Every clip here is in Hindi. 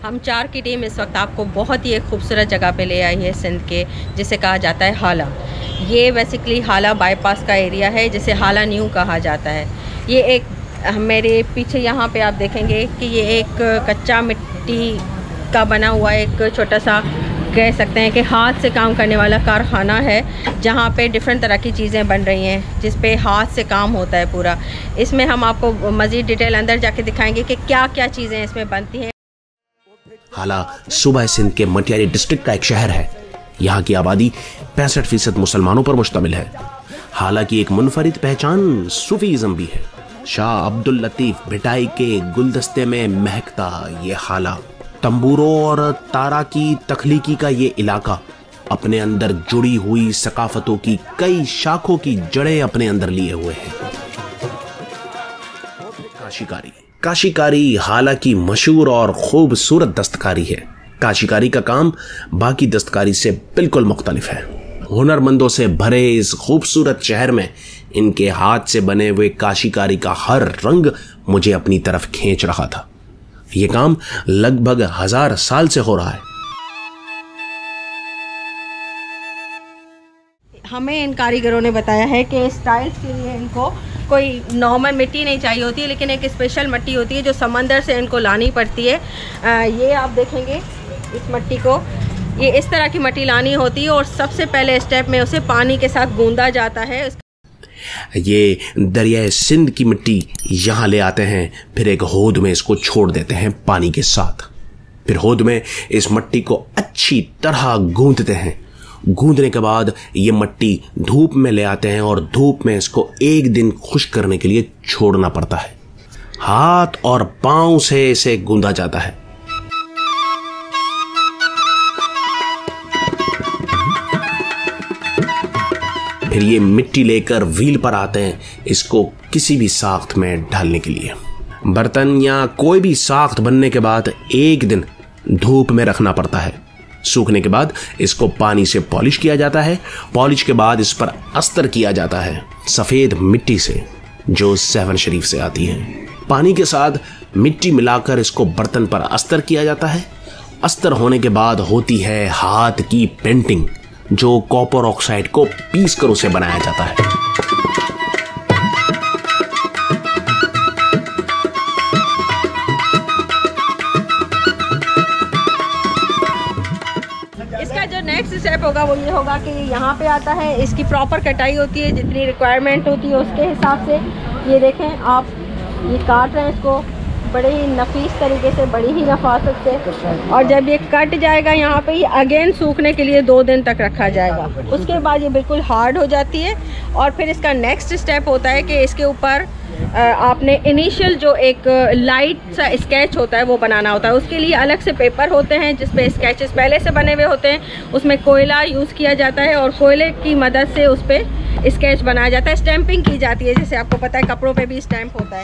हम 4 की टीम इस वक्त आपको बहुत ही एक खूबसूरत जगह पे ले आई है सिंध के, जिसे कहा जाता है हाला। ये बेसिकली हाला बाईपास का एरिया है, जिसे हाला न्यू कहा जाता है। ये एक मेरे पीछे यहाँ पे आप देखेंगे कि ये एक कच्चा मिट्टी का बना हुआ एक छोटा सा, कह सकते हैं कि हाथ से काम करने वाला कारखाना है, जहाँ पे डिफरेंट तरह की चीज़ें बन रही हैं, जिस पे हाथ से काम होता है पूरा। इसमें हम आपको मज़ीद डिटेल अंदर जाके दिखाएंगे कि क्या क्या चीज़ें इसमें बनती हैं। हाला सूबा सिंध के मटियारी डिस्ट्रिक्ट का एक शहर है। यहाँ की आबादी 65% मुसलमानों पर मुश्तमिल है। हाला की एक मुनफरिद पहचान सूफीज़म भी है। शाह अब्दुल लतीफ भिटाई के गुलदस्ते में महकता ये हाला, तंबूरों और तारा की तख्लीकी का ये इलाका अपने अंदर जुड़ी हुई सकाफतों की कई शाखों की जड़ें अपने अंदर लिए हुए है। काशीकारी हाला की मशहूर और खूबसूरत दस्तकारी है। काशीकारी का काम बाकी दस्तकारी से बिल्कुल मुख्तलिफ है। हुनरमंदों से भरे इस खूबसूरत शहर में इनके हाथ से बने हुए काशीकारी का हर रंग मुझे अपनी तरफ खींच रहा था। यह काम लगभग 1000 साल से हो रहा है। हमें इन कारीगरों ने बताया है कि स्टाइल्स के लिए इनको कोई नॉर्मल मिट्टी नहीं चाहिए होती है, लेकिन एक स्पेशल मिट्टी होती है जो समंदर से इनको लानी पड़ती है। ये आप देखेंगे इस मिट्टी को, ये इस तरह की मिट्टी लानी होती है और सबसे पहले स्टेप में उसे पानी के साथ गूंदा जाता है। ये दरियाए सिंध की मिट्टी यहाँ ले आते हैं, फिर एक होद में इसको छोड़ देते हैं पानी के साथ। फिर होद में इस मिट्टी को अच्छी तरह गूंदते हैं। गूंदने के बाद ये मिट्टी धूप में ले आते हैं और धूप में इसको एक दिन खुश्क करने के लिए छोड़ना पड़ता है। हाथ और पांव से इसे गूंदा जाता है। फिर ये मिट्टी लेकर व्हील पर आते हैं इसको किसी भी साख्त में ढालने के लिए। बर्तन या कोई भी साख्त बनने के बाद एक दिन धूप में रखना पड़ता है। सूखने के बाद इसको पानी से पॉलिश किया जाता है। पॉलिश के बाद इस पर अस्तर किया जाता है सफेद मिट्टी से, जो 7 शरीफ से आती है। पानी के साथ मिट्टी मिलाकर इसको बर्तन पर अस्तर किया जाता है। अस्तर होने के बाद होती है हाथ की पेंटिंग, जो कॉपर ऑक्साइड को पीस कर उसे बनाया जाता है। इसका जो नेक्स्ट स्टेप होगा वो ये होगा कि यहाँ पे आता है, इसकी प्रॉपर कटाई होती है, जितनी रिक्वायरमेंट होती है उसके हिसाब से। ये देखें आप, ये काट रहे हैं इसको बड़े ही नफीस तरीके से, बड़ी ही नफासत से। और जब ये कट जाएगा यहाँ पे, ये अगेन सूखने के लिए 2 दिन तक रखा जाएगा। उसके बाद ये बिल्कुल हार्ड हो जाती है। और फिर इसका नेक्स्ट स्टेप होता है कि इसके ऊपर आपने इनिशियल जो एक लाइट सा स्केच होता है वो बनाना होता है। उसके लिए अलग से पेपर होते हैं जिस पे स्केचेस पहले से बने हुए होते हैं। उसमें कोयला यूज़ किया जाता है और कोयले की मदद से उस पर स्केच बनाया जाता है। स्टैंपिंग की जाती है, जैसे आपको पता है कपड़ों पे भी स्टैंप होता है।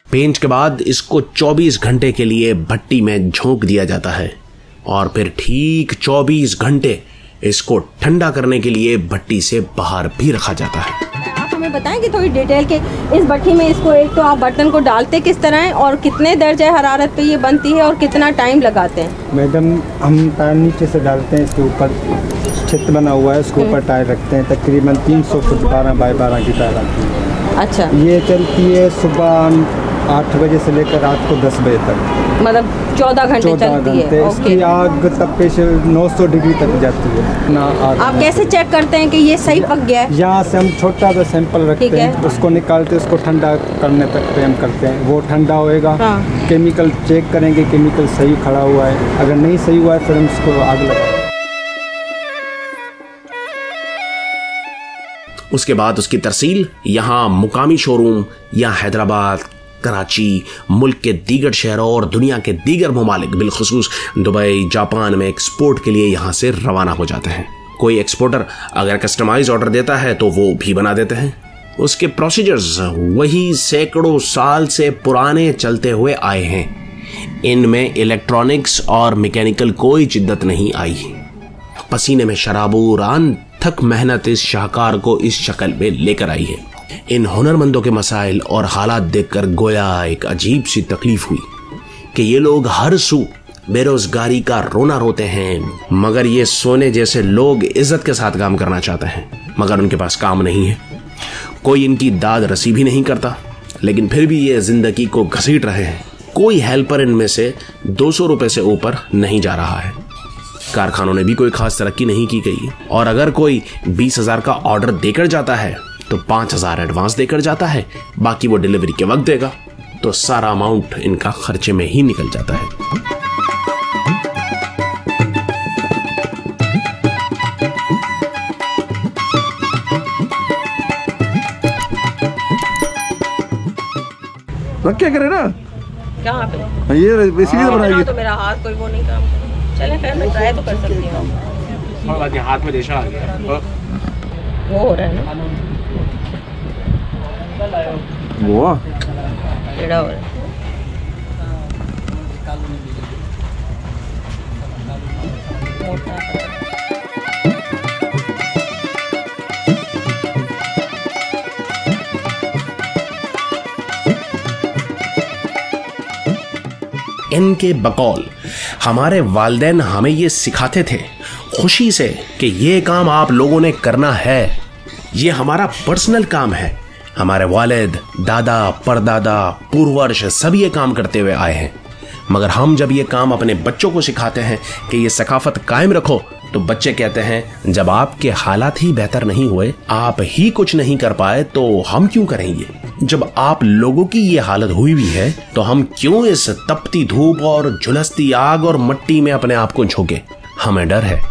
पेंट के बाद इसको 24 घंटे के लिए भट्टी में झोंक दिया जाता है और फिर ठीक 24 घंटे इसको ठंडा करने के लिए भट्टी से बाहर भी रखा जाता है। आप हमें बताएंगे थोड़ी डिटेल के इस भट्टी में इसको, एक तो आप बर्तन को डालते किस तरह है और कितने दर्जे हरारत पे ये बनती है और कितना टाइम लगाते हैं? मैडम, हम टायर नीचे से डालते हैं, इसके ऊपर छत बना हुआ है, उसके ऊपर टायर रखते हैं। तकरीबन 300 फुट 12 बाय 12 की टायर आती है। अच्छा। ये चलती है सुबह 8 बजे से लेकर रात को 10 बजे तक, मतलब 14 घंटे चलती है। इसकी आग तपिश 900 डिग्री तक जाती है ना। आप कैसे चेक करते हैं कि ये सही पक गया है? यहाँ से हम छोटा सा सैंपल रखते हैं, उसको निकालते, उसको ठंडा करने तक पे हम करते हैं। वो ठंडा होएगा, केमिकल चेक करेंगे, केमिकल सही खड़ा हुआ है। अगर नहीं सही हुआ है फिर हम उसको आग लगाएंगे। उसके बाद उसकी तरसील यहाँ मुकामी शोरूम या हैदराबाद, कराची, मुल्क के दीगर शहरों और दुनिया के दीगर ममालिक बिलखुसूस दुबई, जापान में एक्सपोर्ट के लिए यहाँ से रवाना हो जाते हैं। कोई एक्सपोर्टर अगर कस्टमाइज ऑर्डर देता है तो वो भी बना देते हैं। उसके प्रोसीजर्स वही सैकड़ों साल से पुराने चलते हुए आए हैं। इनमें इलेक्ट्रॉनिक्स और मैकेनिकल कोई जिद्दत नहीं आई। पसीने में शराबूर अनथक मेहनत इस शाहकार को इस शक्ल में लेकर आई है। इन हुनरमंदों के मसाइल और हालात देखकर गोया एक अजीब सी तकलीफ हुई। कि ये लोग हर सू बेरोजगारी का रोना रोते हैं, मगर ये सोने जैसे लोग इज्जत के साथ काम करना चाहते हैं, मगर उनके पास काम नहीं है। कोई इनकी दाद रसी भी नहीं करता, लेकिन फिर भी ये जिंदगी को घसीट रहे हैं। कोई हेल्पर इनमें से 200 रुपए से ऊपर नहीं जा रहा है। कारखानों ने भी कोई खास तरक्की नहीं की गई, और अगर कोई 20,000 का ऑर्डर देकर जाता है तो 5,000 एडवांस देकर जाता है, बाकी वो डिलीवरी के वक्त देगा। तो सारा अमाउंट इनका खर्चे में ही निकल जाता है। रख क्या करे ना कहाँ पे ये इसीलिए तो बनाएगी। तो मेरा हाथ कोई वो नहीं काम करे। चले खैर मैं ट्राई तो कर सकती हूँ। हाथ में रेशा आ गया, वो हो रहा है ना, वो टेढ़ा हो रहा है। मोटा इनके बकौल हमारे वालिदैन हमें ये सिखाते थे खुशी से कि ये काम आप लोगों ने करना है, ये हमारा पर्सनल काम है। हमारे वालिद, दादा, परदादा, पूर्वज सब ये काम करते हुए आए हैं, मगर हम जब ये काम अपने बच्चों को सिखाते हैं कि ये सकाफत कायम रखो, तो बच्चे कहते हैं जब आपके हालात ही बेहतर नहीं हुए, आप ही कुछ नहीं कर पाए, तो हम क्यों करेंगे। जब आप लोगों की ये हालत हुई हुई है तो हम क्यों इस तपती धूप और झुलसती आग और मिट्टी में अपने आप को झोंके। हमें डर है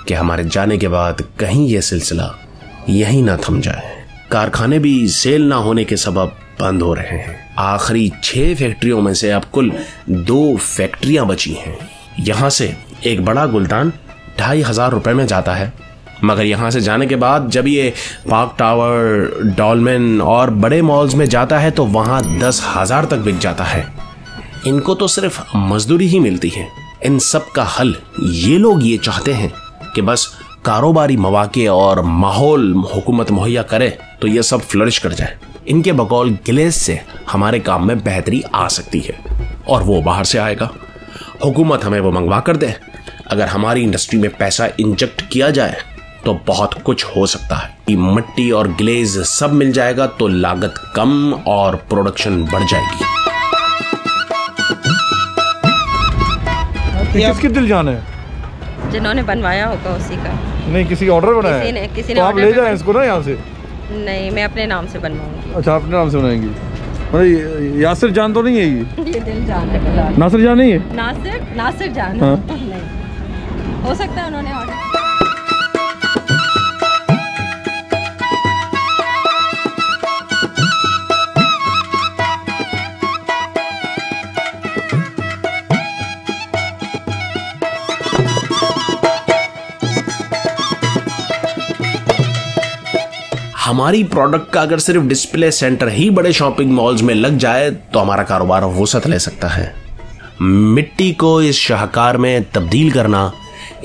कि हमारे जाने के बाद कहीं ये सिलसिला यहीं ना थम जाए। कारखाने भी सेल ना होने के सबब बंद हो रहे हैं। आखिरी 6 फैक्ट्रियों में से अब कुल 2 फैक्ट्रियां बची हैं। यहां से एक बड़ा गुलदान 2,500 रुपए में जाता है, मगर यहां से जाने के बाद जब ये पार्क टावर, डॉलमेन और बड़े मॉल्स में जाता है तो वहां 10,000 तक बिक जाता है। इनको तो सिर्फ मजदूरी ही मिलती है। इन सब का हल ये लोग ये चाहते हैं कि बस कारोबारी मौके और माहौल हुकूमत मुहैया करे तो ये सब फ्लरिश कर जाए। इनके बकौल गिलेज से हमारे काम में बेहतरी आ सकती है, और वो बाहर से आएगा। हुकूमत हमें वो मंगवा कर दे। अगर हमारी इंडस्ट्री में पैसा इंजेक्ट किया जाए तो बहुत कुछ हो सकता है। मिट्टी और ग्लेज सब मिल जाएगा तो लागत कम और प्रोडक्शन बढ़ जाएगी। किसकी दिल जान है? जिन्होंने बनवाया होगा उसी का। नहीं, किसी ऑर्डर बनाया है? किसी ने तो आप ले जाएं इसको ना यहाँ से। नहीं, मैं अपने नाम से बनवाऊंगी। अच्छा, अपने नाम से बनाएंगी। मतलब यासिर जान तो नहीं है ये दिल जान है। नासिर जान नहीं है? नासिर जान। हाँ? नहीं, हो सकता है उन्होंने ऑर्डर। हमारी प्रोडक्ट का अगर सिर्फ डिस्प्ले सेंटर ही बड़े शॉपिंग मॉल्स में लग जाए तो हमारा कारोबार वसअत ले सकता है। मिट्टी को इस शाहकार में तब्दील करना,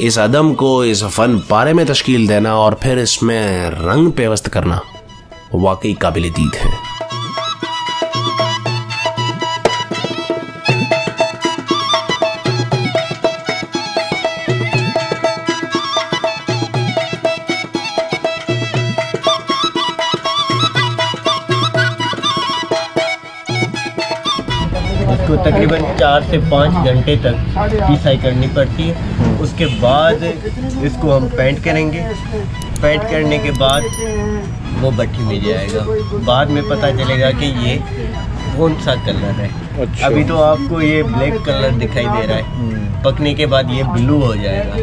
इस अदम को इस फन पारे में तश्कील देना और फिर इसमें रंग पेवस्त करना वाकई काबिल दीद है। इसको तकरीबन 4 से 5 घंटे तक पिसाई करनी पड़ती है। उसके बाद इसको हम पेंट करेंगे। पेंट करने के बाद वो भट्टी में जाएगा। बाद में पता चलेगा कि ये कौन सा कलर है। अच्छा। अभी तो आपको ये ब्लैक कलर दिखाई दे रहा है, पकने के बाद ये ब्लू हो जाएगा।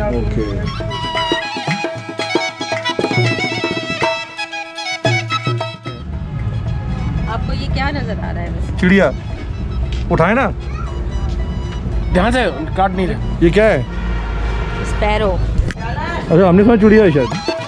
ओके। आपको ये क्या नजर आ रहा है वैसे? चिड़िया उठाए ना, ध्यान से काट नहीं रहे। ये क्या है? स्पैरो। अच्छा, हमने सुना चिड़िया है शायद।